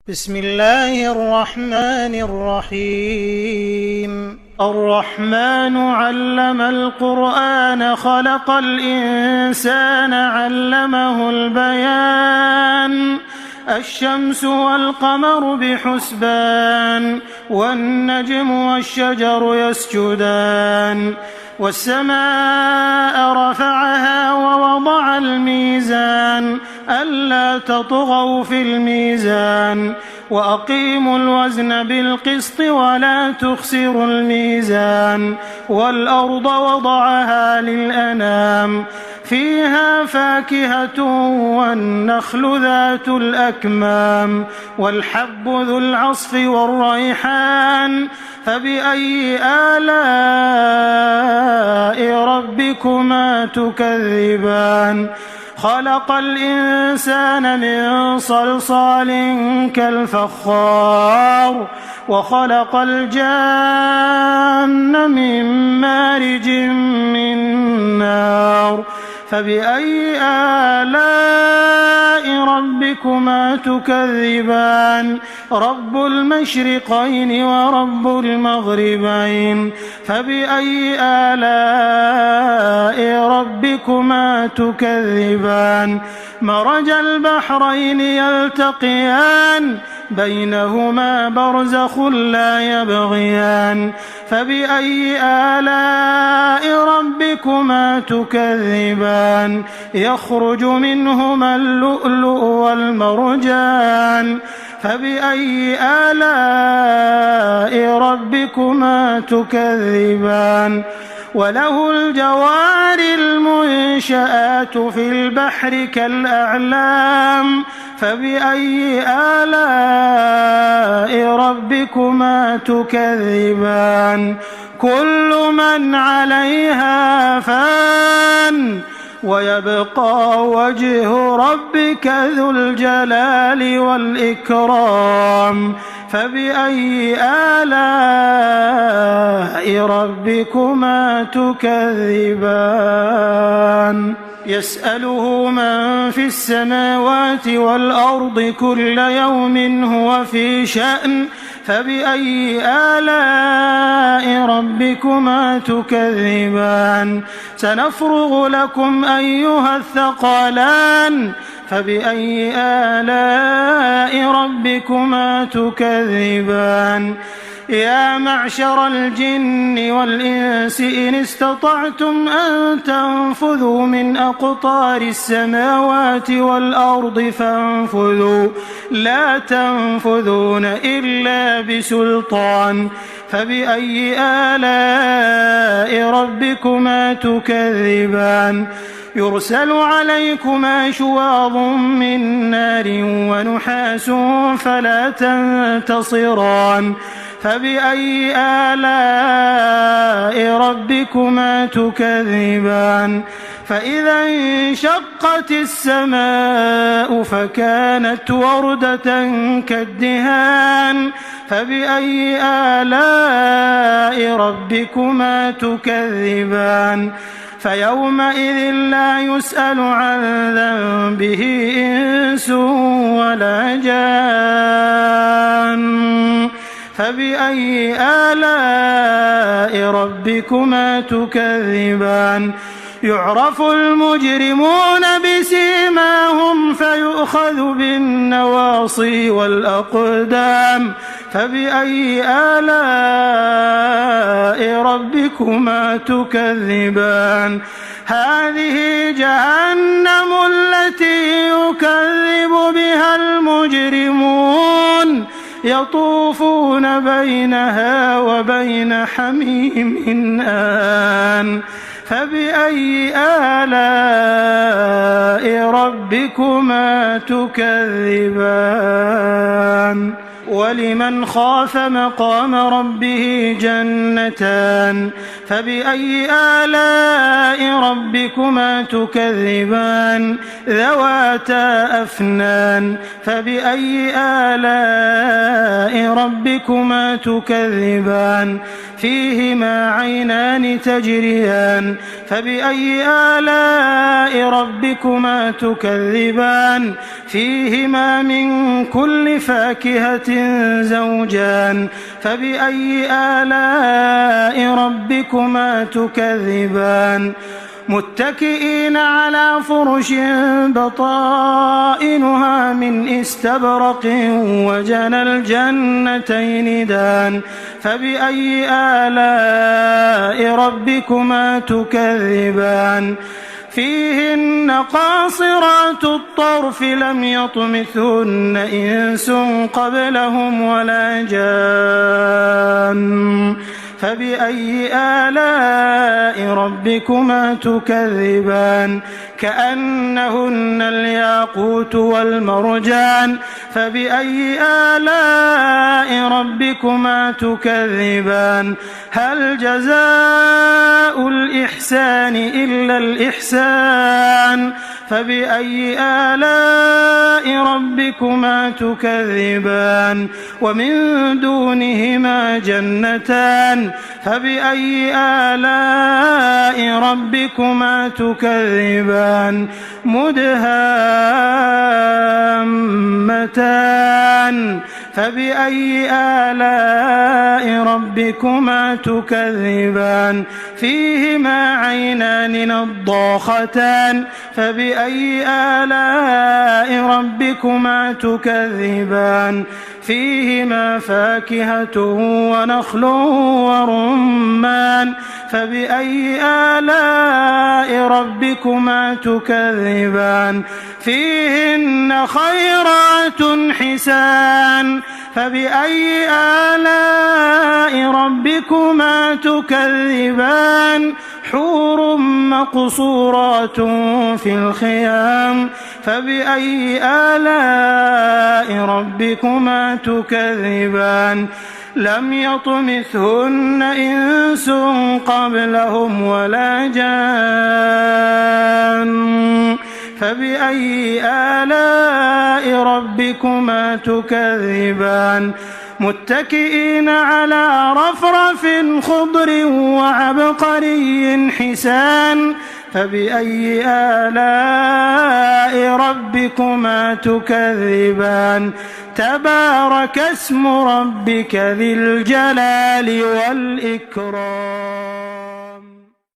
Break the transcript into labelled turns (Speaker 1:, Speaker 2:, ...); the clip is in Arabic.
Speaker 1: بسم الله الرحمن الرحيم الرحمن علم القرآن خلق الإنسان علمه البيان الشمس والقمر بحسبان والنجم والشجر يسجدان والسماء رفعها ووضع الميزان ألا تطغوا في الميزان وأقيموا الوزن بالقسط ولا تخسروا الميزان والأرض وضعها للأنام فيها فاكهة والنخل ذات الأكمام والحب ذو العصف والريحان فبأي آلاء ربكما تكذبان خلق الإنسان من صلصال كالفخار وخلق الجان من مارج من نار فبأي آلاء ربكما تكذبان رب المشرقين ورب المغربين فبأي آلاء ربكما تكذبان مرج البحرين يلتقيان بينهما برزخ لا يبغيان فبأي آلاء ربكما تكذبان يخرج منهما اللؤلؤ والمرجان فبأي آلاء ربكما تكذبان وله الجوار المنشآت في البحر كالأعلام فبأي آلاء ربكما تكذبان كل من عليها فان ويبقى وجه ربك ذو الجلال والإكرام فبأي آلاء ربكما تكذبان يسأله من في السماوات والأرض كل يوم هو في شأن فبأي آلاء ربكما تكذبان سنفرغ لكم أيها الثقلان فبأي آلاء ربكما تكذبان يا معشر الجن والإنس إن استطعتم أن تنفذوا من أقطار السماوات والأرض فانفذوا لا تنفذون إلا بسلطان فبأي آلاء ربكما تكذبان يرسل عليكما شواظ من نار ونحاس فلا تنتصران فبأي آلاء ربكما تكذبان فإذا انشقت السماء فكانت وردة كالدهان فبأي آلاء ربكما تكذبان فيومئذ لا يسأل عن ذنبه إنس ولا جان فبأي آلاء ربكما تكذبان يعرف المجرمون بسيماهم فيؤخذ بالنواصي والأقدام فبأي آلاء ربكما تكذبان هذه جهنم التي يكذب بها المجرمون يطوفون بينها وبين حميم آن فبأي آلاء ربكما تكذبان ولمن خاف مقام ربه جنتان فبأي آلاء ربكما تكذبان ذواتا أفنان فبأي آلاء ربكما تكذبان فيهما عينان تجريان فبأي آلاء ربكما تكذبان فيهما من كل فاكهة زوجان فبأي آلاء ربكما تكذبان متكئين على فرش بطائنها من استبرق وجنى الجنتين دان فبأي آلاء ربكما تكذبان فيهن قاصرات الطرف لم يطمثهن إنس قبلهم ولا جان فبأي آلاء ربكما تكذبان كأنهن الياقوت والمرجان فبأي آلاء ربكما تكذبان هل جزاء الإحسان إلا الإحسان فبأي آلاء ربكما تكذبان ومن دونهما جنتان فبأي آلاء ربكما تكذبان مدهامتان فبأي آلاء ربكما تكذبان فيهما عينان نضاختان فبأي آلاء ربكما تكذبان فيهما فاكهة ونخل ورمان فبأي آلاء ربكما تكذبان فيهن خيرات حسان فبأي آلاء ربكما تكذبان حور مقصورات في الخيام فبأي آلاء ربكما تكذبان لم يطمثهن إنس قبلهم ولا جان فبأي آلاء ربكما تكذبان متكئين على رفرف خضر وعبقري حسان فبأي آلاء ربكما تكذبان تبارك اسم ربك ذي الجلال والإكرام.